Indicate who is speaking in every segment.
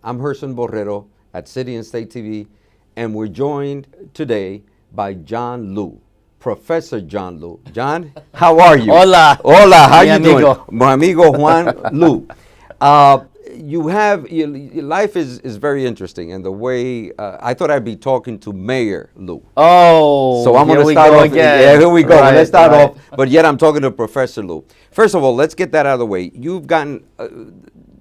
Speaker 1: I'm Gerson Borrero at City and State TV, and we're joined today by John Liu, Professor John Liu. John, how are you?
Speaker 2: Hola.
Speaker 1: Hola, how
Speaker 2: Mi
Speaker 1: you
Speaker 2: amigo.
Speaker 1: doing? Mi amigo Juan Liu. You have, your life is very interesting, and the way, I thought I'd be talking to Mayor Liu.
Speaker 2: Oh,
Speaker 1: So I'm going to start off.
Speaker 2: Again.
Speaker 1: Yeah, here we go.
Speaker 2: Right,
Speaker 1: Let's start off. But yet I'm talking to Professor Liu. First of all, let's get that out of the way. You've gotten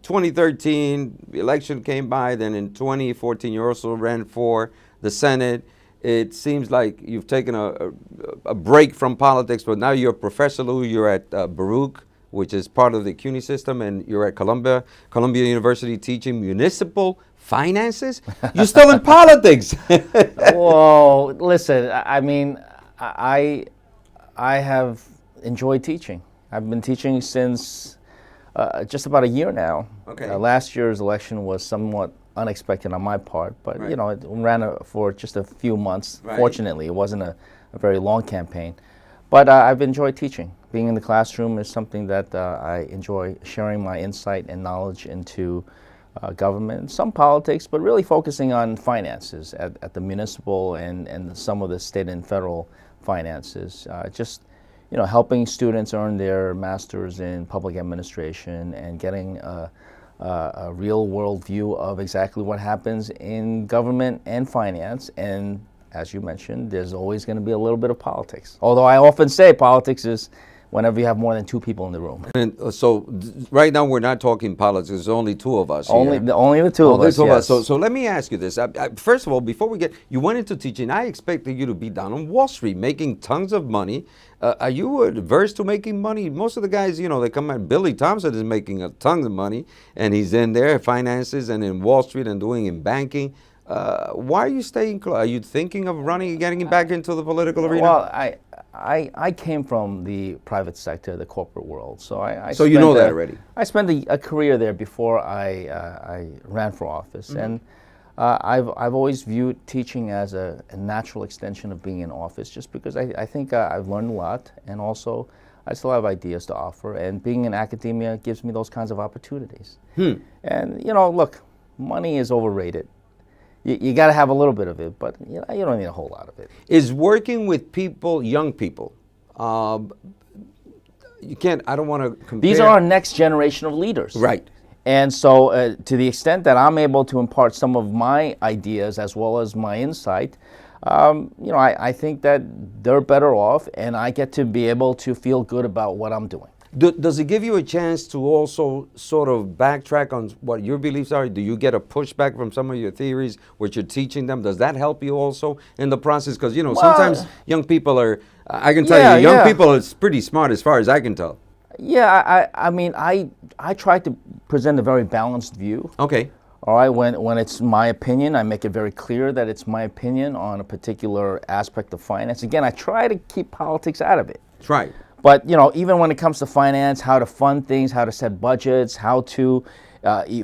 Speaker 1: 2013, the election came by. Then in 2014, you also ran for the Senate. It seems like you've taken a break from politics, but now you're Professor Liu. You're at Baruch, which is part of the CUNY system, and you're at Columbia University teaching municipal finances. You're still in politics.
Speaker 2: Well, listen, I mean, I have enjoyed teaching. I've been teaching since just about a year now.
Speaker 1: Okay.
Speaker 2: Last year's election was somewhat unexpected on my part, but
Speaker 1: Right.
Speaker 2: you know, it ran for just a few months.
Speaker 1: Right.
Speaker 2: Fortunately, it wasn't a very long campaign. But I've enjoyed teaching. Being in the classroom is something that I enjoy, sharing my insight and knowledge into government, some politics, but really focusing on finances at the municipal and some of the state and federal finances. Just, you know, helping students earn their masters in public administration and getting a real world view of exactly what happens in government and finance. And as you mentioned, there's always going to be a little bit of politics. Although I often say politics is whenever you have more than two people in the room.
Speaker 1: And so right now we're not talking politics. There's only two of us.
Speaker 2: Only
Speaker 1: here.
Speaker 2: the two of us. Yes.
Speaker 1: So let me ask you this. First of all, before we get, you went into teaching. I expected you to be down on Wall Street making tons of money. Are you averse to making money? Most of the guys, you know, they come at Billy Thompson is making a ton of money, and he's in there finances and in Wall Street and doing in banking. Why are you staying close? Are you thinking of running, getting back into the political arena?
Speaker 2: Well, I came from the private sector, the corporate world, so I
Speaker 1: so you know that already.
Speaker 2: I spent a career there before I ran for office, and I've always viewed teaching as a natural extension of being in office, just because I think I've learned a lot, and also I still have ideas to offer, and being in academia gives me those kinds of opportunities. And you know, look, money is overrated. You got to have a little bit of it, but you don't need a whole lot of it.
Speaker 1: Is working with people, young people, you can't, I don't want to compare.
Speaker 2: These are our next generation of leaders.
Speaker 1: Right.
Speaker 2: And so to the extent that I'm able to impart some of my ideas as well as my insight, you know, I think that they're better off, and I get to be able to feel good about what I'm doing.
Speaker 1: Does it give you a chance to also sort of backtrack on what your beliefs are? Do you get a pushback from some of your theories, which you're teaching them? Does that help you also in the process? Because, you know, sometimes young people are, I can tell you, young people are pretty smart as far as I can tell.
Speaker 2: Yeah, I mean, I try to present a very balanced view.
Speaker 1: Okay.
Speaker 2: All right, when it's my opinion, I make it very clear that it's my opinion on a particular aspect of finance. Again, I try to keep politics out of it.
Speaker 1: That's right.
Speaker 2: But, you know, even when it comes to finance, how to fund things, how to set budgets, how to,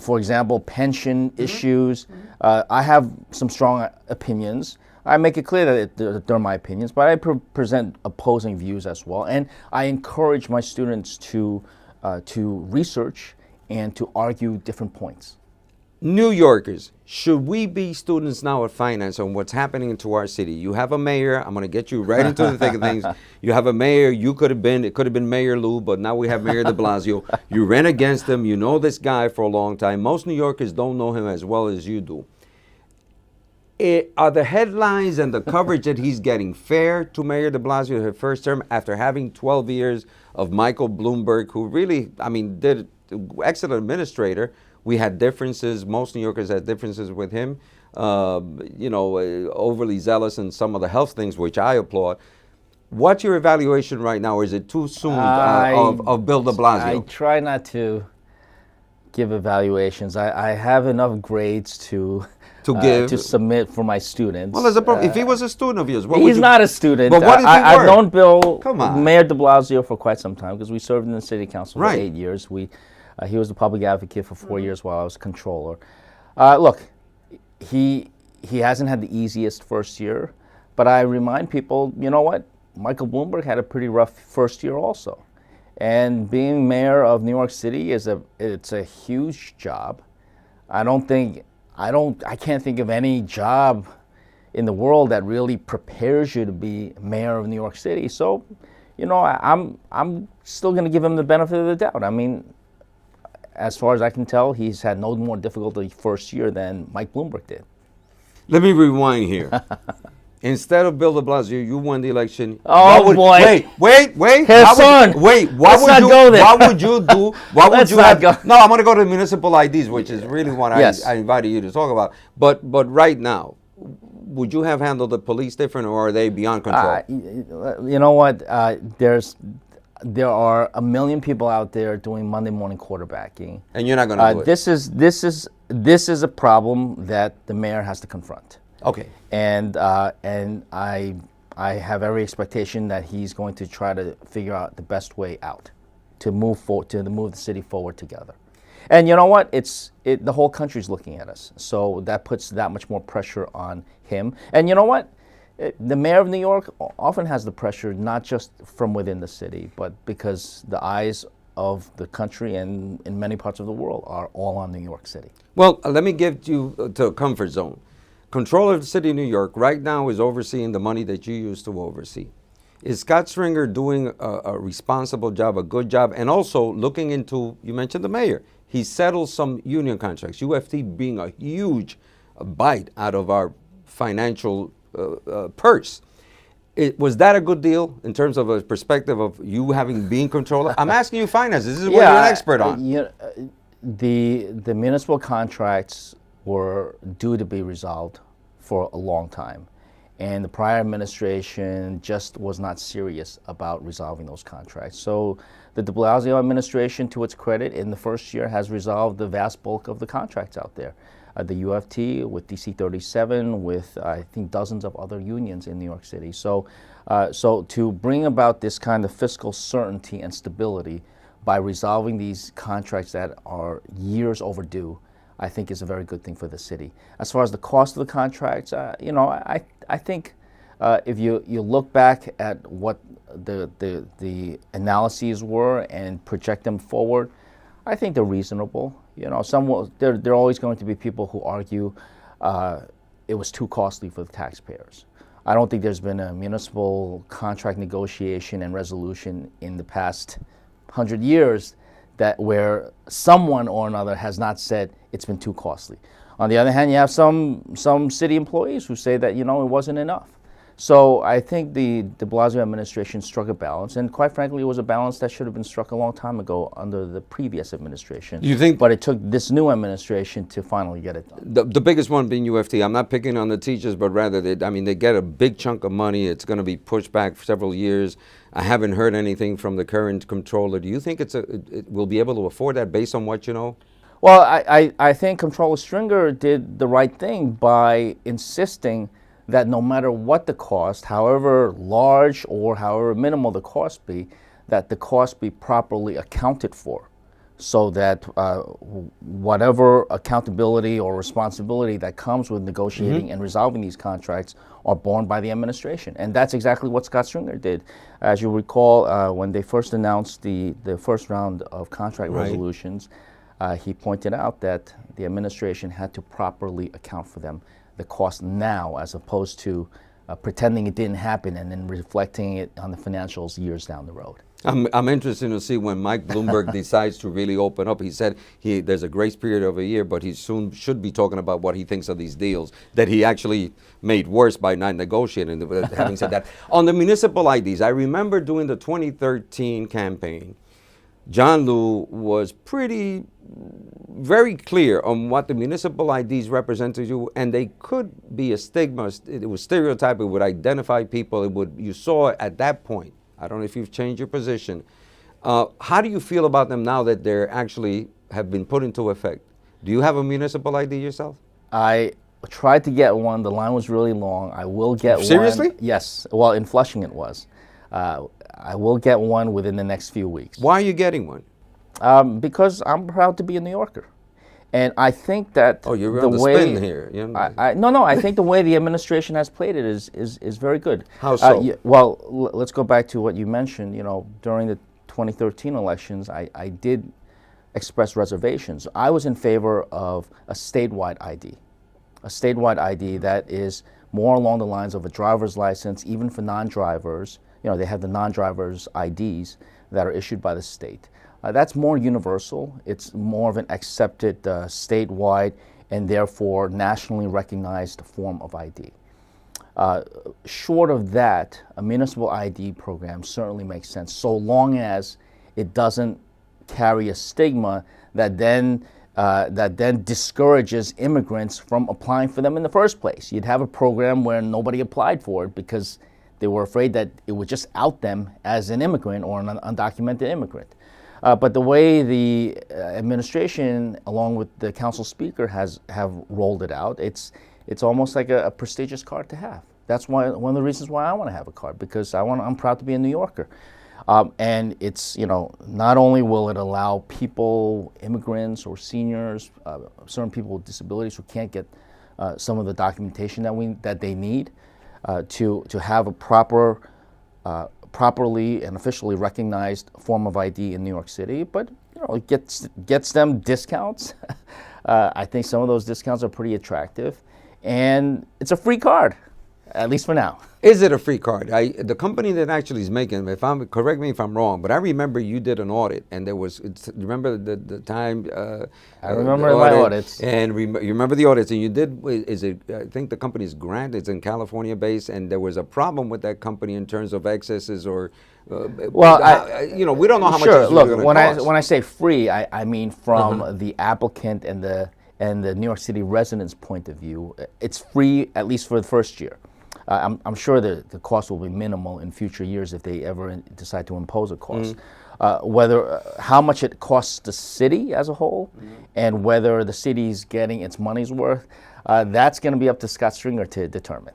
Speaker 2: for example, pension issues, I have some strong opinions. I make it clear that they're my opinions, but I present opposing views as well. And I encourage my students to research and to argue different points.
Speaker 1: New Yorkers, should we be students now at finance on what's happening into our city? You have a mayor. I'm going to get you right into the thick of things. You have a mayor. It could have been Mayor Liu, but now we have Mayor de Blasio. You ran against him. You know this guy for a long time. Most New Yorkers don't know him as well as you do. Are the headlines and the coverage that he's getting fair to Mayor de Blasio, her first term, after having 12 years of Michael Bloomberg, who really, I mean, did excellent administrator? We had differences. Most New Yorkers had differences with him. You know, overly zealous in some of the health things, which I applaud. What's your evaluation right now? Or is it too soon of Bill de Blasio?
Speaker 2: I try not to give evaluations. I have enough grades to submit for my students.
Speaker 1: Well, there's a problem. If he was a student of yours, what
Speaker 2: he's not a student.
Speaker 1: But what if he
Speaker 2: I've known Bill,
Speaker 1: Mayor
Speaker 2: de Blasio, for quite some time, because we served in the city council for
Speaker 1: Right.
Speaker 2: 8 years. He was the public advocate for 4 years while I was comptroller. Look, he hasn't had the easiest first year, but I remind people, you know what? Michael Bloomberg had a pretty rough first year also. And being mayor of New York City it's a huge job. I don't think I can't think of any job in the world that really prepares you to be mayor of New York City. So, I'm still going to give him the benefit of the doubt. I mean, as far as I can tell, he's had no more difficulty first year than Mike Bloomberg did.
Speaker 1: Let me rewind here. Instead of Bill de Blasio, you won the election.
Speaker 2: Oh, boy.
Speaker 1: Wait.
Speaker 2: Gerson.
Speaker 1: What
Speaker 2: Let's not go there.
Speaker 1: What would you do? What would
Speaker 2: Let's
Speaker 1: you
Speaker 2: not
Speaker 1: have?
Speaker 2: go.
Speaker 1: No, I'm going to go to municipal IDs, which is really what
Speaker 2: Yes.
Speaker 1: I invited you to talk about. But right now, would you have handled the police different, or are they beyond control?
Speaker 2: You know what? There are a million people out there doing Monday morning quarterbacking.
Speaker 1: And you're not going to do it.
Speaker 2: This is a problem that the mayor has to confront.
Speaker 1: Okay.
Speaker 2: And I have every expectation that he's going to try to figure out the best way out to move the city forward together. And you know what? The whole country's looking at us, so that puts that much more pressure on him. And you know what? The mayor of New York often has the pressure not just from within the city, but because the eyes of the country and in many parts of the world are all on New York City.
Speaker 1: Well, let me give you to a comfort zone. Comptroller of the City of New York right now is overseeing the money that you used to oversee. Is Scott Stringer doing a responsible job, a good job, and also looking into, you mentioned the mayor, he settled some union contracts, UFT being a huge bite out of our financial purse. Was that a good deal in terms of a perspective of you having been controller? I'm asking you finances. This is what you're an expert on.
Speaker 2: The municipal contracts were due to be resolved for a long time. And the prior administration just was not serious about resolving those contracts. So the de Blasio administration, to its credit, in the first year has resolved the vast bulk of the contracts out there. The UFT, with DC 37, with I think dozens of other unions in New York City. So to bring about this kind of fiscal certainty and stability by resolving these contracts that are years overdue, I think is a very good thing for the city. As far as the cost of the contracts, I think if you look back at what the analyses were and project them forward, I think they're reasonable. There are always going to be people who argue it was too costly for the taxpayers. I don't think there's been a municipal contract negotiation and resolution in the past 100 years where someone or another has not said it's been too costly. On the other hand, you have some city employees who say that it wasn't enough. So I think the de Blasio administration struck a balance, and quite frankly, it was a balance that should have been struck a long time ago under the previous administration.
Speaker 1: You think?
Speaker 2: But it took this new administration to finally get it done.
Speaker 1: The biggest one being UFT. I'm not picking on the teachers, but rather they get a big chunk of money. It's going to be pushed back for several years. I haven't heard anything from the current comptroller. Do you think it will be able to afford that based on what you know?
Speaker 2: Well, I think Comptroller Stringer did the right thing by insisting that no matter what the cost, however large or however minimal the cost be, that the cost be properly accounted for, so that whatever accountability or responsibility that comes with negotiating and resolving these contracts are borne by the administration. And that's exactly what Scott Stringer did. As you recall, when they first announced the first round of contract resolutions, he pointed out that the administration had to properly account for them, the cost now, as opposed to pretending it didn't happen and then reflecting it on the financials years down the road.
Speaker 1: I'm interested to see when Mike Bloomberg decides to really open up. He said there's a grace period of a year, but he soon should be talking about what he thinks of these deals that he actually made worse by not negotiating. Having said that, on the municipal IDs, I remember during the 2013 campaign, John Liu was very clear on what the municipal IDs represent to you, and they could be a stigma. It was stereotype. It would identify people. You saw at that point. I don't know if you've changed your position. How do you feel about them now that they're actually have been put into effect? Do you have a municipal ID yourself?
Speaker 2: I tried to get one. The line was really long. I will get one.
Speaker 1: Seriously?
Speaker 2: Yes. Well, in Flushing it was. I will get one within the next few weeks.
Speaker 1: Why are you getting one?
Speaker 2: Because I'm proud to be a New Yorker. And I think that
Speaker 1: you're on the spin here.
Speaker 2: No, I think the way the administration has played it is very good.
Speaker 1: How so?
Speaker 2: Let's go back to what you mentioned. During the 2013 elections, I did express reservations. I was in favor of a statewide ID. a statewide ID that is more along the lines of a driver's license, even for non-drivers. You know, they have the non-drivers IDs that are issued by the state. That's more universal. It's more of an accepted statewide and therefore nationally recognized form of ID. Short of that, a municipal ID program certainly makes sense, so long as it doesn't carry a stigma that then discourages immigrants from applying for them in the first place. You'd have a program where nobody applied for it because they were afraid that it would just out them as an immigrant or an undocumented immigrant. But the way the administration, along with the council speaker, have rolled it out, it's almost like a prestigious card to have. That's one of the reasons why I want to have a card, because I'm proud to be a New Yorker. And it's, you know, not only will it allow people, immigrants or seniors, certain people with disabilities who can't get some of the documentation that they need to have a properly and officially recognized form of ID in New York City, but you know, it gets them discounts. I think some of those discounts are pretty attractive, and it's a free card, at least for now.
Speaker 1: Is it a free card? The company that actually is making it, correct me if I'm wrong, but I remember you did an audit, and there was, remember the time?
Speaker 2: I remember my audits.
Speaker 1: And you remember the audits, and you did, I think the company's Grant, it's in California based, and there was a problem with that company in terms of excesses or,
Speaker 2: well,
Speaker 1: you know, we don't know how much
Speaker 2: sure,
Speaker 1: it's
Speaker 2: look,
Speaker 1: going to
Speaker 2: when
Speaker 1: cost.
Speaker 2: I say free, I mean from the applicant and the New York City residents' point of view. It's free, at least for the first year. I'm sure the cost will be minimal in future years if they ever decide to impose a cost. How much it costs the city as a whole, and whether the city's getting its money's worth, that's going to be up to Scott Stringer to determine.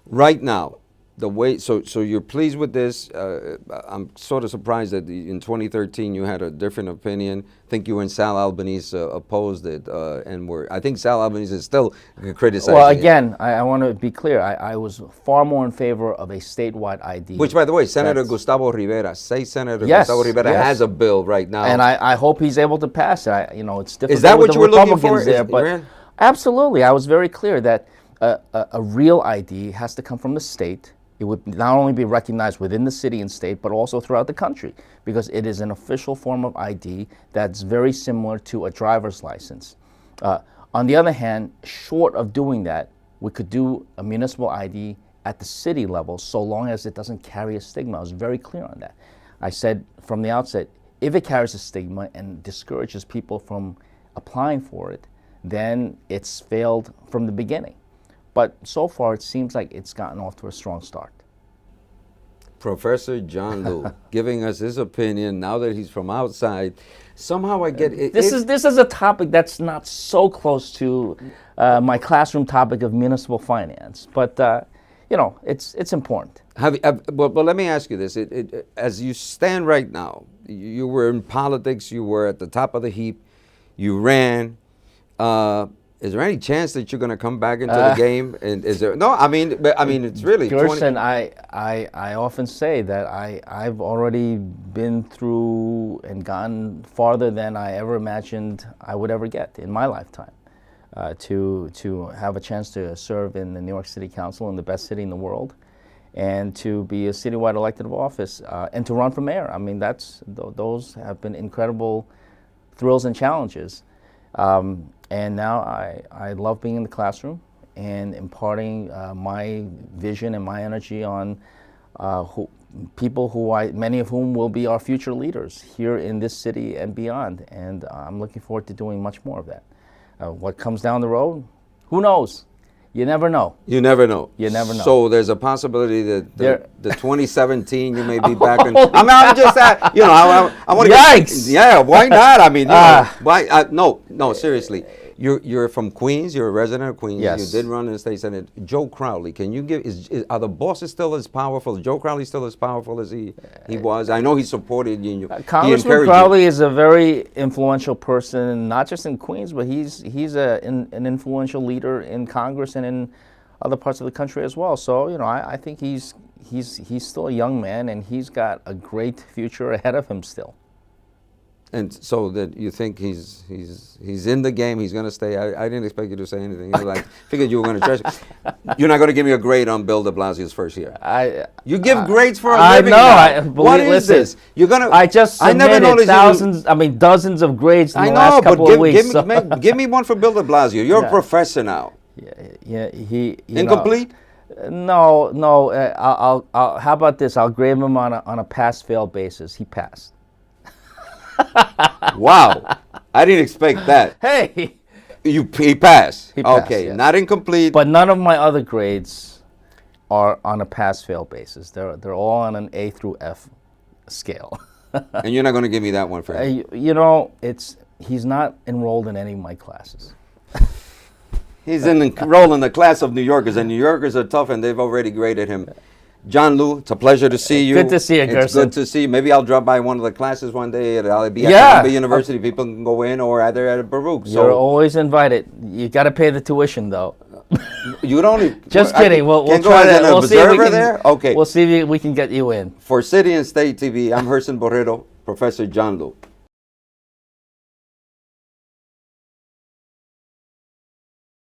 Speaker 1: Right now, the way, so you're pleased with this. I'm sort of surprised that in 2013 you had a different opinion. I think you and Sal Albanese opposed it, and I think Sal Albanese is still criticizing
Speaker 2: Well,
Speaker 1: it.
Speaker 2: again, I want to be clear. I was far more in favor of a statewide ID.
Speaker 1: Which, by the way, Senator Gustavo Rivera, Gustavo Rivera has a bill right now.
Speaker 2: And I hope he's able to pass it. You know, it's difficult.
Speaker 1: Is that what
Speaker 2: with
Speaker 1: you
Speaker 2: the
Speaker 1: were looking
Speaker 2: Republicans
Speaker 1: for?
Speaker 2: there, but absolutely, I was very clear that a real ID has to come from the state. It would not only be recognized within the city and state, but also throughout the country, because it is an official form of ID that's very similar to a driver's license. On the other hand, short of doing that, we could do a municipal ID at the city level, so long as it doesn't carry a stigma. I was very clear on that. I said from the outset, if it carries a stigma and discourages people from applying for it, then it's failed from the beginning. But so far, it seems like it's gotten off to a strong start.
Speaker 1: Professor John Liu giving us his opinion now that he's from outside. Somehow I get it.
Speaker 2: This is a topic that's not so close to my classroom topic of municipal finance, but you know, it's important.
Speaker 1: Well, let me ask you this: as you stand right now, you were in politics. You were at the top of the heap. You ran. Is there any chance that you're going to come back into the game? And is there? No, I mean, it's really.
Speaker 2: Gerson, I often say that I've already been through and gone farther than I ever imagined I would ever get in my lifetime. To have a chance to serve in the New York City Council in the best city in the world, and to be a citywide elected office, and to run for mayor. I mean, those have been incredible thrills and challenges. And now I love being in the classroom and imparting my vision and my energy on people many of whom will be our future leaders here in this city and beyond. And I'm looking forward to doing much more of that. What comes down the road, who knows? You never know.
Speaker 1: You never know.
Speaker 2: You never know.
Speaker 1: So there's a possibility that the 2017 you may be back in. I mean, I'm just you know, I want to.
Speaker 2: Yikes!
Speaker 1: Yeah, why not? I mean, you know, why? No, seriously. You're from Queens. You're a resident of Queens.
Speaker 2: Yes.
Speaker 1: You did run in the state senate. Joe Crowley, can you give? Are the bosses still as powerful? Is Joe Crowley still as powerful as he was? I know he supported you.
Speaker 2: Congressman Crowley is a very influential person, not just in Queens, but he's an influential leader in Congress and in other parts of the country as well. So you know, I think he's still a young man, and he's got a great future ahead of him still.
Speaker 1: And so that you think he's in the game, he's going to stay. I didn't expect you to say anything. You like figured you were going to trust. You're not going to give me a grade on Bill de Blasio's first year. You give grades for a living.
Speaker 2: I know.
Speaker 1: What is this? You're gonna.
Speaker 2: I just submitted dozens of grades in the last couple of weeks.
Speaker 1: Give me one for Bill de Blasio. You're a professor now.
Speaker 2: Yeah. He
Speaker 1: incomplete.
Speaker 2: No. I'll. How about this? I'll grade him on a pass-fail basis. He passed.
Speaker 1: Wow, I didn't expect that.
Speaker 2: Hey,
Speaker 1: he passed.
Speaker 2: He passed,
Speaker 1: Okay,
Speaker 2: yeah.
Speaker 1: not incomplete.
Speaker 2: But none of my other grades are on a pass-fail basis. They're all on an A through F scale.
Speaker 1: And you're not going to give me that one for him.
Speaker 2: He's not enrolled in any of my classes.
Speaker 1: He's enrolled in the class of New Yorkers, and New Yorkers are tough, and they've already graded him. John Liu, it's a pleasure to see you.
Speaker 2: Good to see you, Gerson.
Speaker 1: It's good to see you. Maybe I'll drop by one of the classes one day. I'll be at Columbia University. People can go in, or either at Baruch.
Speaker 2: You're always invited. You got to pay the tuition, though.
Speaker 1: You don't.
Speaker 2: Just kidding. We'll
Speaker 1: try
Speaker 2: that.
Speaker 1: We'll see if we can, there. Okay.
Speaker 2: We'll see if we can get you in.
Speaker 1: For City and State TV, I'm Gerson Borrero, Professor John Liu.